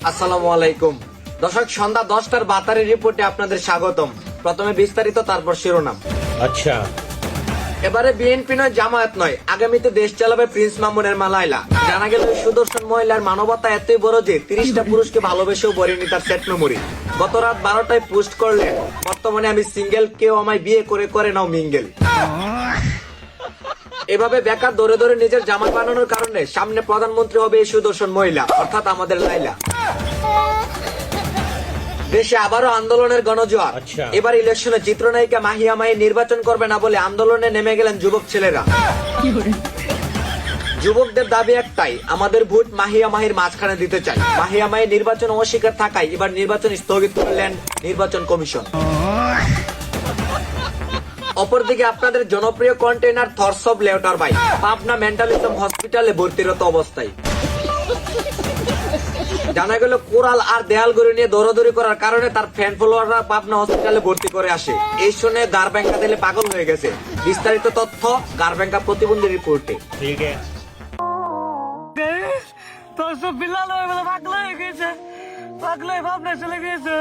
আসসালামু আলাইকুম। দর্শক, সন্ধ্যা 10টার বাতারি রিপোর্টে আপনাদের স্বাগতম। প্রথমে বিস্তারিত, তারপর শিরোনাম। আচ্ছা, এবারে বিএনপি নয়, জামায়াত নয়, আগামীতে দেশ চালাবে প্রিন্স মামুনের মা লায়লা। জানা গেল ওই সুদর্শন মহিলার মানবতা এতই বড় যে 30টা পুরুষকে ভালোবেসেও বলেনি তার সেট মেমোরি। গত রাত 12টায় পোস্ট করলেন, বর্তমানে আমি সিঙ্গেল, কেউ আমায় বিয়ে করে করে নাও মিঙ্গেল। এভাবে বেকার দৌড়ে দৌড়ে নিজের জামা বানানোর কারণে সামনে প্রধানমন্ত্রী হবে এই সুদর্শন মহিলা, অর্থাৎ আমাদের লাইলা। দেশে আবারও আন্দোলনের গণজোয়ার। আচ্ছা। এবার ইলেকশনে চিত্রনায়িকা মাহিয়া মাহি নির্বাচন করবে না বলে আন্দোলনে নেমে গেলেন যুবক ছেলেরা। যুবকদের দাবি একটাই, আমাদের ভোট মাহিয়া মাহির মাঝখানে দিতে চাই। মাহিয়া মাহি নির্বাচন অস্বীকার থাকায় এবার নির্বাচন স্থগিত করলেন নির্বাচন কমিশন। অপরদিকে আপনাদের জনপ্রিয় কন্টেইনার থরস অব লেউটার বাই পাবনা মেন্টালিজম হসপিটালে ভর্তিরত অবস্থায়। জানা গেল কোরাল আর দেয়ালগুড়ি নিয়ে দৌড়াদৌড়ি করার কারণে তার ফ্যান ফলোয়াররা পাবনা হসপিটালে ভর্তি করে আসে। এই শুনে গারব্যাঙ্কা দিলে পাগল হয়ে গেছে। বিস্তারিত তথ্য গারব্যাঙ্কা প্রতিবন্ধী রিপোর্টে। ঠিক আছে। তোর সব বিলাল হয়ে বলে পাগলা হয়ে গেছে, পাগলা হয়ে ভাবনা চলে গেছে।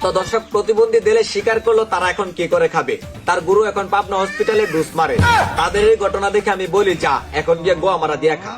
তো দর্শক, প্রতিবন্ধী দিলে স্বীকার করলো তারা এখন কি করে খাবে। তার গুরু এখন পাবনা হসপিটালে ডুস মারে। তাদের এই ঘটনা দেখে আমি বলি, যা এখন গিয়ে গোয়া মারা দিয়া খা।